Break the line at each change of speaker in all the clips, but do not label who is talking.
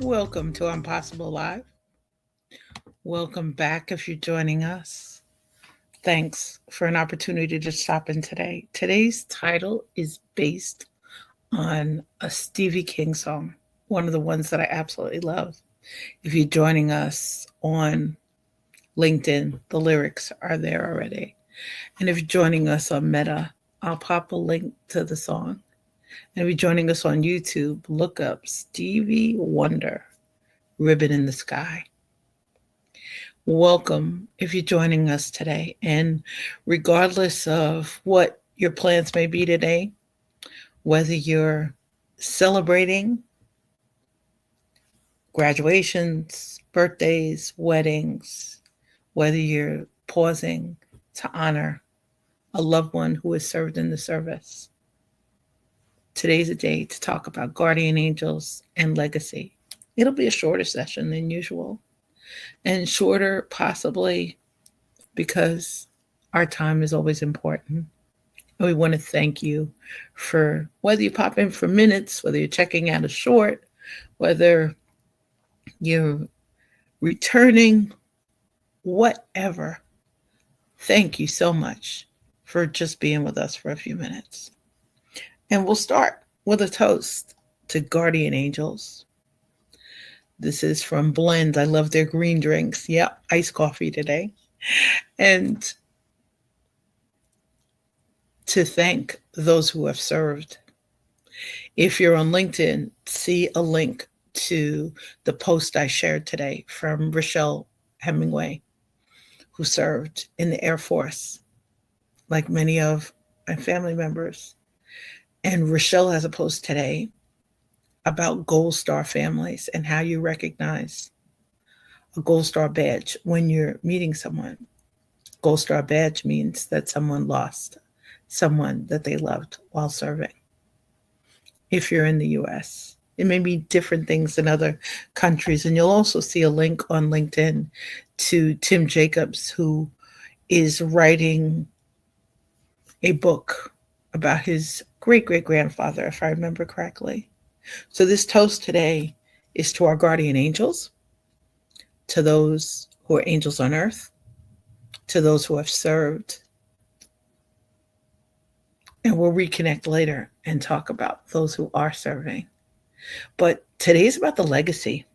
Welcome to I'mPossible Live. Welcome back if you're joining us. Thanks for an opportunity to stop in today. Today's title is based on a Stevie King song, one of the ones that I absolutely love. If you're joining us on LinkedIn, the lyrics are there already. And if you're joining us on Meta, I'll pop a link to the song. And if you're joining us on YouTube, look up Stevie Wonder, Ribbon in the Sky. Welcome if you're joining us today. And regardless of what your plans may be today, whether you're celebrating graduations, birthdays, weddings, whether you're pausing to honor a loved one who has served in the service, today's a day to talk about guardian angels and legacy. It'll be a shorter session than usual, and shorter possibly because our time is always important. And we want to thank you for whether you pop in for minutes, whether you're checking out a short, whether you're returning, whatever. Thank you so much for just being with us for a few minutes. And we'll start with a toast to guardian angels. This is from Blend. I love their green drinks. Yep, iced coffee today. And to thank those who have served. If you're on LinkedIn, see a link to the post I shared today from Rochelle Hemingway, who served in the Air Force, like many of my family members. And Rochelle has a post today about Gold Star families and how you recognize a Gold Star badge when you're meeting someone. Gold Star badge means that someone lost someone that they loved while serving. If you're in the US, it may be different things in other countries. And you'll also see a link on LinkedIn to Tim Jacobs, who is writing a book about his great-great-grandfather, if I remember correctly. So this toast today is to our guardian angels, to those who are angels on earth, to those who have served. And we'll reconnect later and talk about those who are serving. But today's about the legacy.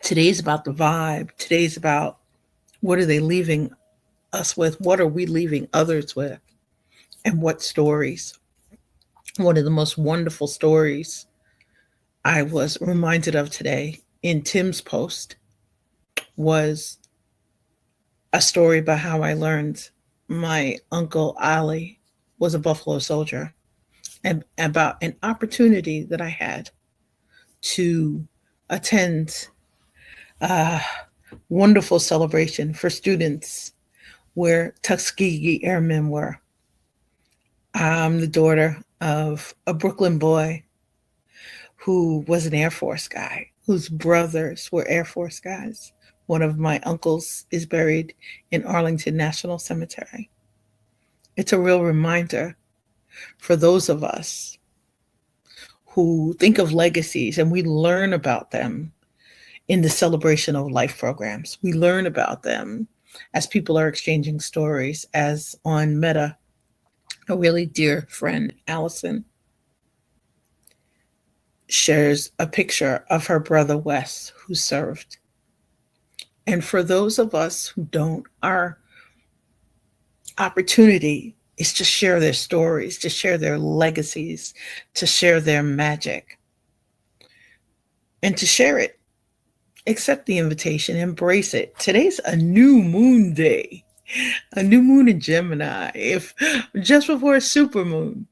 Today's about the vibe. Today's about what are they leaving us with? What are we leaving others with? And what stories? One of the most wonderful stories I was reminded of today in Tim's post was a story about how I learned my uncle Ali was a Buffalo Soldier, and about an opportunity that I had to attend a wonderful celebration for students where Tuskegee Airmen were. I'm the daughter of a Brooklyn boy who was an Air Force guy, whose brothers were Air Force guys. One of my uncles is buried in Arlington National Cemetery. It's a real reminder for those of us who think of legacies, and we learn about them in the Celebration of Life programs. We learn about them as people are exchanging stories, as on Meta, a really dear friend, Allison, shares a picture of her brother Wes, who served. And for those of us who don't, our opportunity is to share their stories, to share their legacies, to share their magic, and to share it. Accept the invitation, embrace it. Today's a new moon day, a new moon in Gemini, if just before a super moon.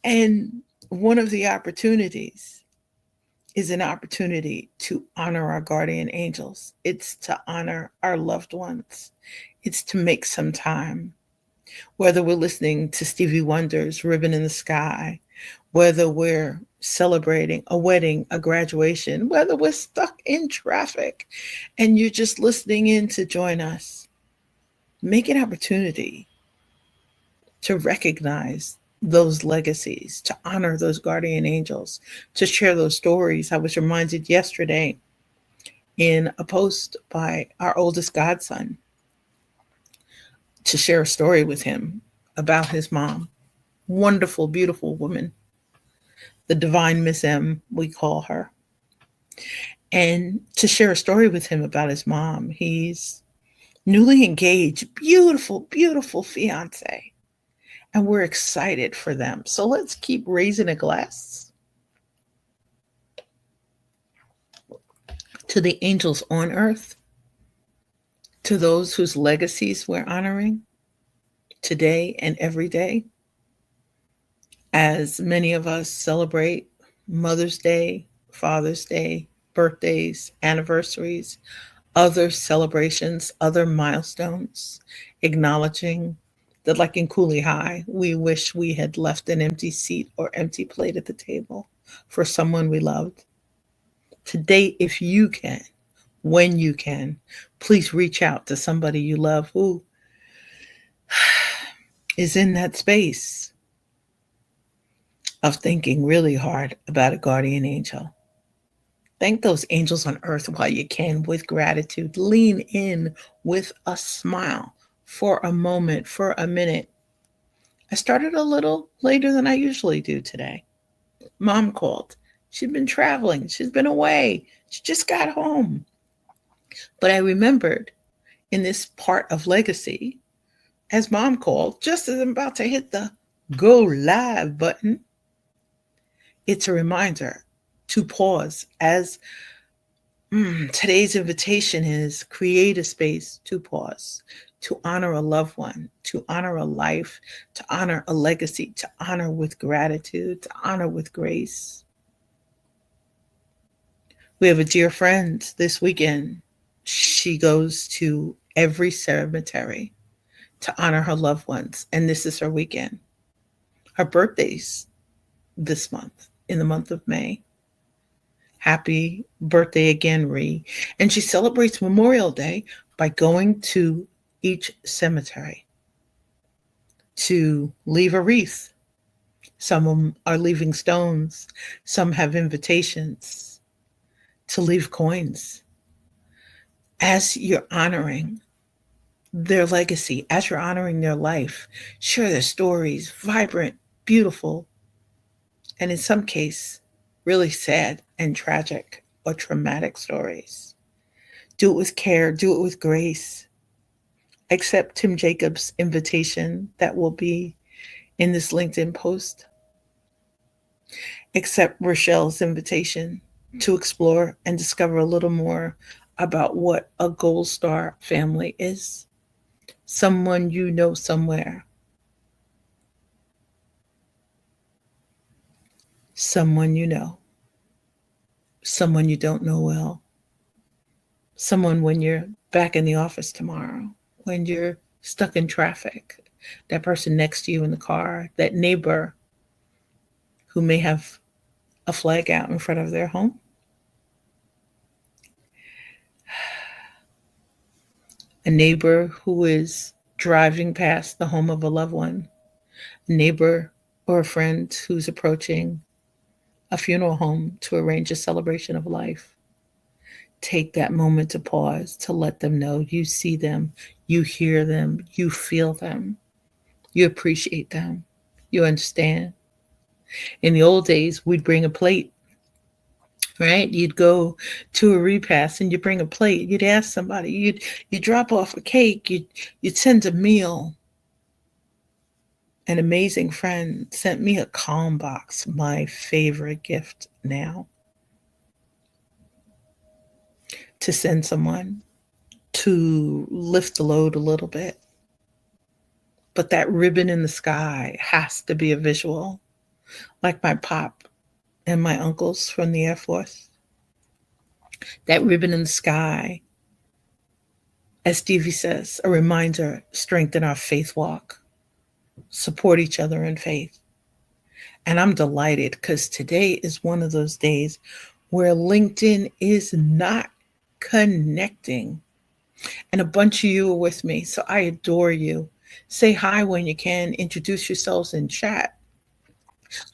And one of the opportunities is an opportunity to honor our guardian angels. It's to honor our loved ones. It's to make some time, whether we're listening to Stevie Wonder's Ribbon in the Sky, whether we're celebrating a wedding, a graduation, whether we're stuck in traffic and you're just listening in to join us. Make an opportunity to recognize those legacies, to honor those guardian angels, to share those stories. I was reminded yesterday in a post by our oldest godson to share a story with him about his mom. Wonderful, beautiful woman, the divine Miss M, we call her. And to share a story with him about his mom. He's newly engaged, beautiful, beautiful fiance. And we're excited for them. So let's keep raising a glass to the angels on earth, to those whose legacies we're honoring today and every day, as many of us celebrate Mother's Day, Father's Day, birthdays, anniversaries, other celebrations, other milestones, acknowledging that, like in Cooley High, we wish we had left an empty seat or empty plate at the table for someone we loved. Today, if you can, when you can, please reach out to somebody you love who is in that space of thinking really hard about a guardian angel. Thank those angels on earth while you can with gratitude. Lean in with a smile for a moment, for a minute. I started a little later than I usually do today. Mom called. She'd been traveling. She's been away. She just got home. But I remembered in this part of legacy, as mom called, just as I'm about to hit the go live button, it's a reminder to pause as today's invitation is create a space to pause, to honor a loved one, to honor a life, to honor a legacy, to honor with gratitude, to honor with grace. We have a dear friend this weekend. She goes to every cemetery to honor her loved ones, and this is her weekend. Her birthday's this month, in the month of May. Happy birthday again, Ree. And she celebrates Memorial Day by going to each cemetery to leave a wreath. Some of them are leaving stones. Some have invitations to leave coins. As you're honoring their legacy, as you're honoring their life, share their stories, vibrant, beautiful, and in some case, really sad and tragic or traumatic stories. Do it with care, do it with grace. Accept Tim Jacobs' invitation that will be in this LinkedIn post. Accept Rochelle's invitation to explore and discover a little more about what a Gold Star family is. Someone you know somewhere. Someone you know. Someone you don't know well. Someone when you're back in the office tomorrow, when you're stuck in traffic, that person next to you in the car, that neighbor who may have a flag out in front of their home. A neighbor who is driving past the home of a loved one. A neighbor or a friend who's approaching a funeral home to arrange a celebration of life. Take that moment to pause, to let them know you see them, you hear them, you feel them, you appreciate them, you understand. In the old days, we'd bring a plate, right? You'd go to a repast and you bring a plate. You'd ask somebody, you'd drop off a cake, you'd send a meal. An amazing friend sent me a calm box, my favorite gift now, to send someone to lift the load a little bit. But that ribbon in the sky has to be a visual, like my pop and my uncles from the Air Force. That ribbon in the sky, as Stevie says, a reminder, strengthen our faith walk, support each other in faith. And I'm delighted because today is one of those days where LinkedIn is not connecting. And a bunch of you are with me, so I adore you. Say hi when you can, introduce yourselves in chat.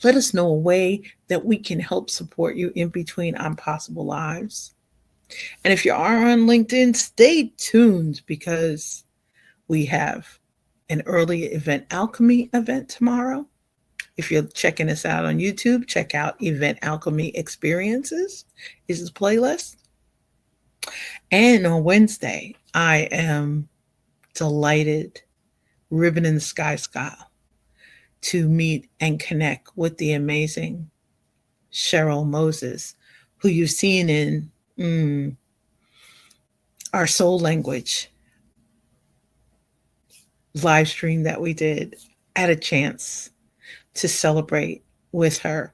Let us know a way that we can help support you in between I'mPossible lives. And if you are on LinkedIn, stay tuned because we have an early event alchemy event tomorrow. If you're checking us out on YouTube, check out Event Alchemy Experiences is his playlist. And on Wednesday, I am delighted, ribbon in the sky style, to meet and connect with the amazing Cheryl Moses, who you've seen in our soul language live stream that we did. I had a chance to celebrate with her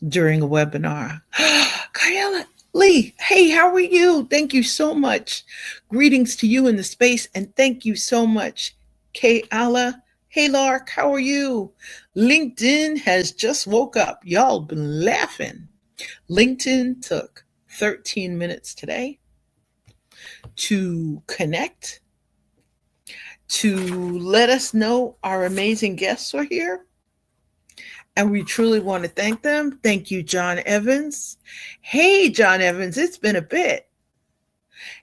during a webinar. Kayla Lee, hey, how are you? Thank you so much. Greetings to you in the space, and thank you so much, Kayla. Hey, Lark, how are you? LinkedIn has just woke up. Y'all been laughing. LinkedIn took 13 minutes today to connect, to let us know our amazing guests are here. And we truly want to thank them. Thank you, John Evans. Hey, John Evans, it's been a bit.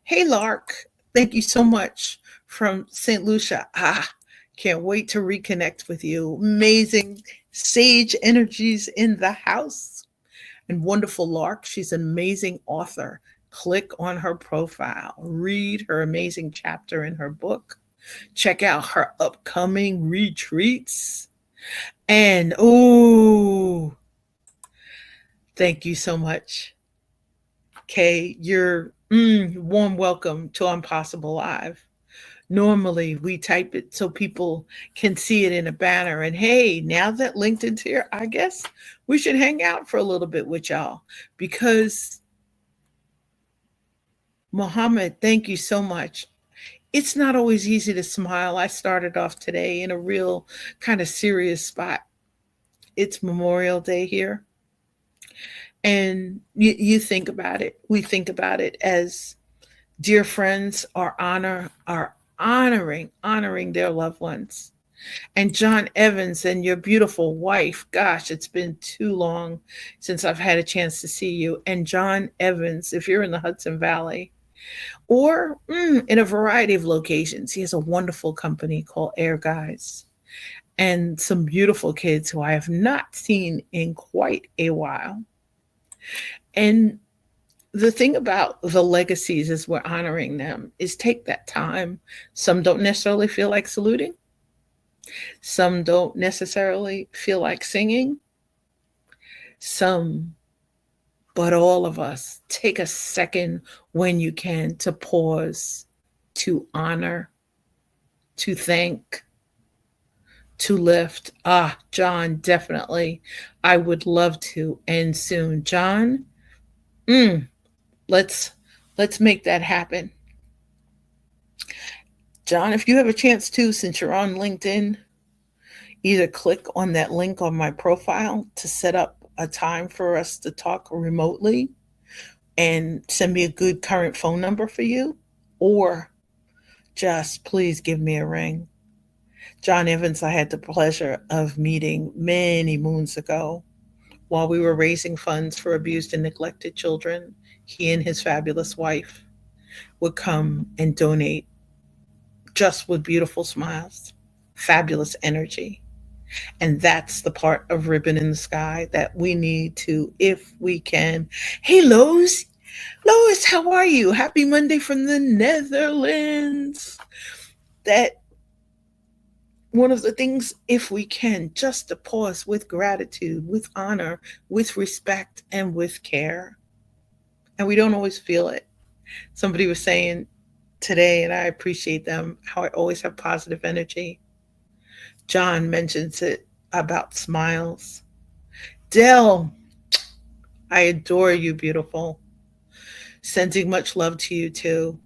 Hey, Lark, thank you so much from St. Lucia. Can't wait to reconnect with you. Amazing sage energies in the house. And wonderful Lark, she's an amazing author. Click on her profile, read her amazing chapter in her book, check out her upcoming retreats. And thank you so much, Kay. Your warm welcome to I'mPossible Live. Normally, we type it so people can see it in a banner. And hey, now that LinkedIn's here, I guess we should hang out for a little bit with y'all. Because, Mohammed, thank you so much. It's not always easy to smile. I started off today in a real kind of serious spot. It's Memorial Day here. And you think about it. We think about it as dear friends are honoring their loved ones. And John Evans and your beautiful wife, gosh, it's been too long since I've had a chance to see you. And John Evans, if you're in the Hudson Valley or in a variety of locations, he has a wonderful company called Air Guys and some beautiful kids who I have not seen in quite a while. And the thing about the legacies as we're honoring them is take that time. Some don't necessarily feel like saluting. Some don't necessarily feel like singing. Some, but all of us, take a second when you can to pause, to honor, to thank, to lift. John, definitely. I would love to end soon. John, let's make that happen. John, if you have a chance to, since you're on LinkedIn, either click on that link on my profile to set up a time for us to talk remotely and send me a good current phone number for you, or just please give me a ring. John Evans, I had the pleasure of meeting many moons ago while we were raising funds for abused and neglected children. He and his fabulous wife would come and donate just with beautiful smiles, fabulous energy. And that's the part of Ribbon in the Sky that we need to, if we can. Hey, Lois. Lois, how are you? Happy Monday from the Netherlands. That one of the things, if we can, just to pause with gratitude, with honor, with respect, and with care. And we don't always feel it. Somebody was saying today, and I appreciate them, how I always have positive energy. John mentions it about smiles. Dell, I adore you, beautiful. Sending much love to you, too.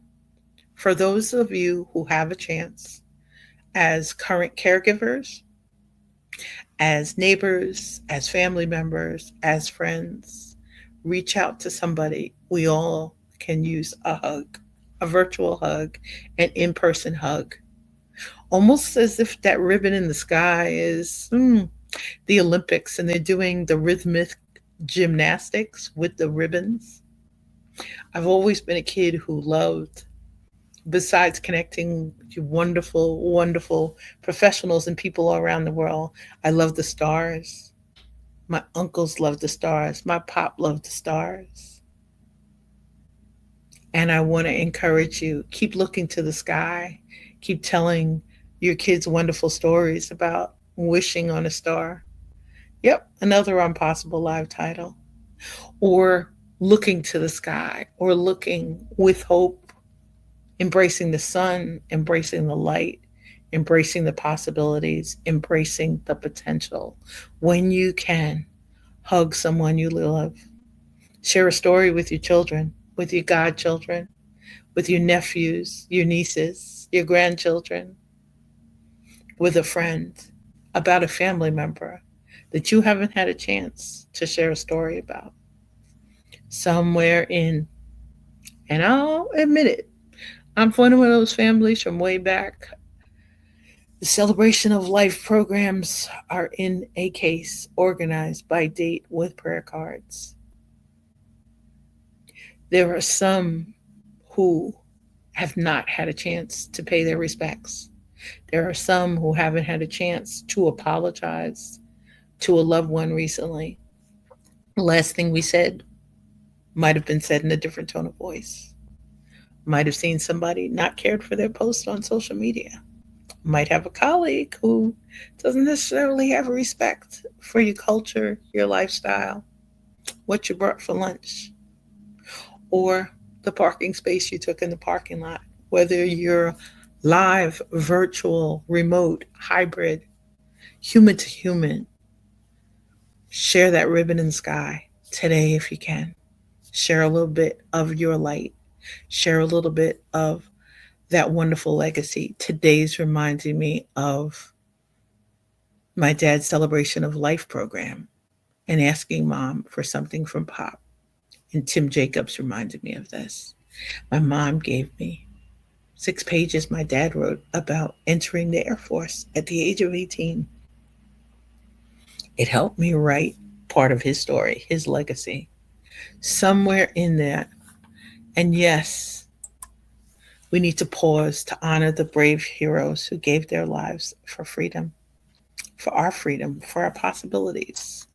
For those of you who have a chance, as current caregivers, as neighbors, as family members, as friends, reach out to somebody. We all can use a hug, a virtual hug, an in person hug. Almost as if that ribbon in the sky is the Olympics and they're doing the rhythmic gymnastics with the ribbons. I've always been a kid who loved, besides connecting to wonderful, wonderful professionals and people all around the world, I love the stars. My uncles loved the stars. My pop loved the stars. And I want to encourage you, keep looking to the sky. Keep telling your kids wonderful stories about wishing on a star. Yep, another I'mPossible live title. Or looking to the sky, or looking with hope, embracing the sun, embracing the light, embracing the possibilities, embracing the potential. When you can, hug someone you love. Share a story with your children, with your godchildren, with your nephews, your nieces, your grandchildren, with a friend about a family member that you haven't had a chance to share a story about. Somewhere in, and I'll admit it, I'm one of those families from way back. The celebration of life programs are in a case organized by date with prayer cards. There are some who have not had a chance to pay their respects. There are some who haven't had a chance to apologize to a loved one recently. The last thing we said might have been said in a different tone of voice. Might have seen somebody not cared for their post on social media. Might have a colleague who doesn't necessarily have a respect for your culture, your lifestyle, what you brought for lunch, or the parking space you took in the parking lot. Whether you're live, virtual, remote, hybrid, human to human, share that ribbon in the sky today if you can. Share a little bit of your light. Share a little bit of that wonderful legacy. Today's reminding me of my dad's celebration of life program and asking mom for something from pop. And Tim Jacobs reminded me of this. My mom gave me 6 pages my dad wrote about entering the Air Force at the age of 18. It helped me write part of his story, his legacy, somewhere in that. And yes, we need to pause to honor the brave heroes who gave their lives for freedom, for our possibilities,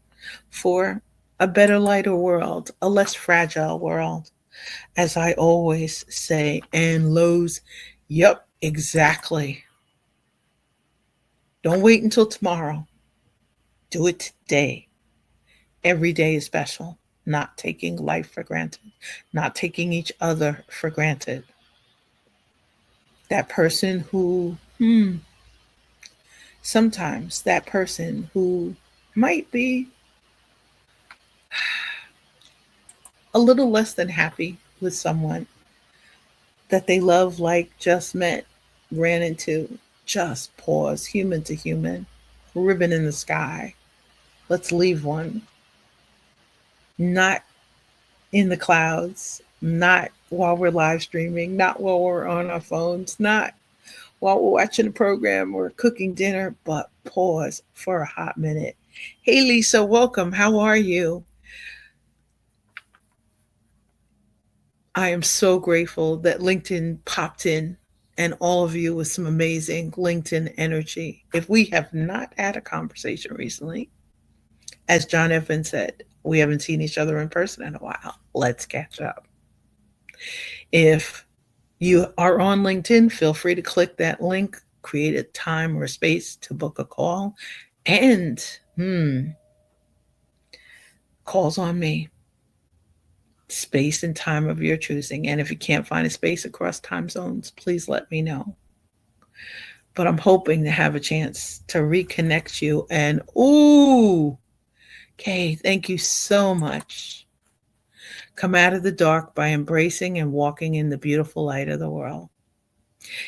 for a better, lighter world, a less fragile world. As I always say, and Lowe's, yep, exactly. Don't wait until tomorrow. Do it today. Every day is special. Not taking life for granted, not taking each other for granted. That person who, sometimes that person who might be a little less than happy with someone that they love, like just met, ran into, just pause, human to human, ribbon in the sky. Let's leave one. Not in the clouds, not while we're live streaming, not while we're on our phones, not while we're watching a program or cooking dinner, but pause for a hot minute. Hey, Lisa, welcome. How are you? I am so grateful that LinkedIn popped in and all of you with some amazing LinkedIn energy. If we have not had a conversation recently, as John Evans said, we haven't seen each other in person in a while. Let's catch up. If you are on LinkedIn, feel free to click that link, create a time or space to book a call, and calls on me. Space and time of your choosing. And if you can't find a space across time zones, please let me know. But I'm hoping to have a chance to reconnect you. And ooh, Kay, thank you so much. Come out of the dark by embracing and walking in the beautiful light of the world.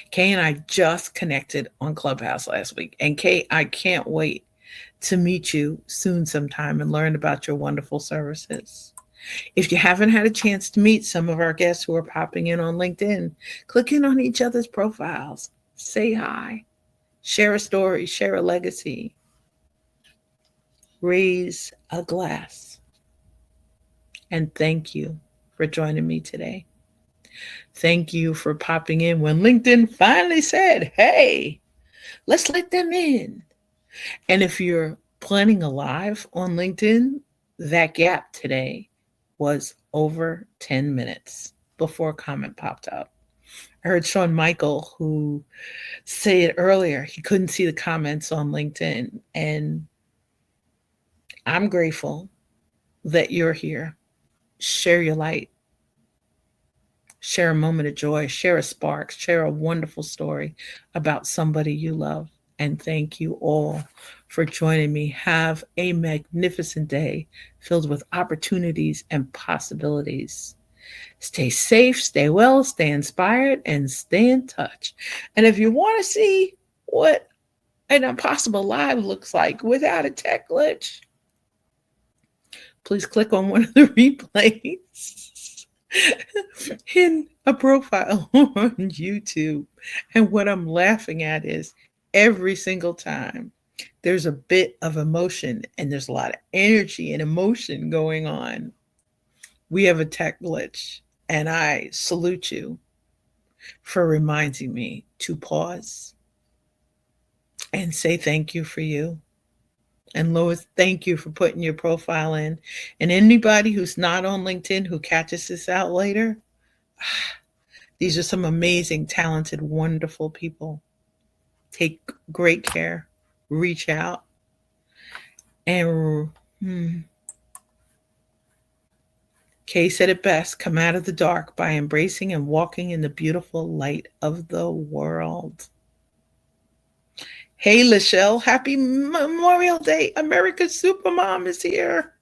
Kay and I just connected on Clubhouse last week. And Kay, I can't wait to meet you soon sometime and learn about your wonderful services. If you haven't had a chance to meet some of our guests who are popping in on LinkedIn, click in on each other's profiles, say hi, share a story, share a legacy. raise a glass and thank you for joining me today. Thank you for popping in when LinkedIn finally said, hey, let's let them in. And if you're planning a live on LinkedIn, that gap today was over 10 minutes before a comment popped up. I heard Shawn Michael, who said earlier he couldn't see the comments on LinkedIn. And I'm grateful that you're here. Share your light, share a moment of joy, share a spark, share a wonderful story about somebody you love. And thank you all for joining me. Have a magnificent day filled with opportunities and possibilities. Stay safe, stay well, stay inspired, and stay in touch. And if you want to see what an impossible live looks like without a tech glitch, please click on one of the replays in a profile on YouTube. And what I'm laughing at is every single time there's a bit of emotion and there's a lot of energy and emotion going on, we have a tech glitch. And I salute you for reminding me to pause and say thank you for you. And Lois, thank you for putting your profile in. And anybody who's not on LinkedIn who catches this out later, these are some amazing, talented, wonderful people. Take great care. Reach out. And Kay said it best, come out of the dark by embracing and walking in the beautiful light of the world. Hey, Lachelle, happy Memorial Day. America's Supermom is here.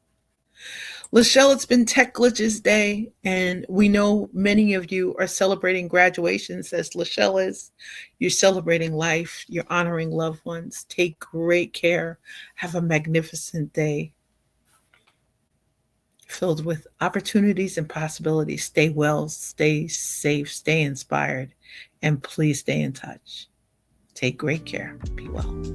Lachelle, it's been Tech Glitches Day, and we know many of you are celebrating graduations as Lachelle is. You're celebrating life. You're honoring loved ones. Take great care. Have a magnificent day filled with opportunities and possibilities. Stay well, stay safe, stay inspired, and please stay in touch. Take great care. Be well.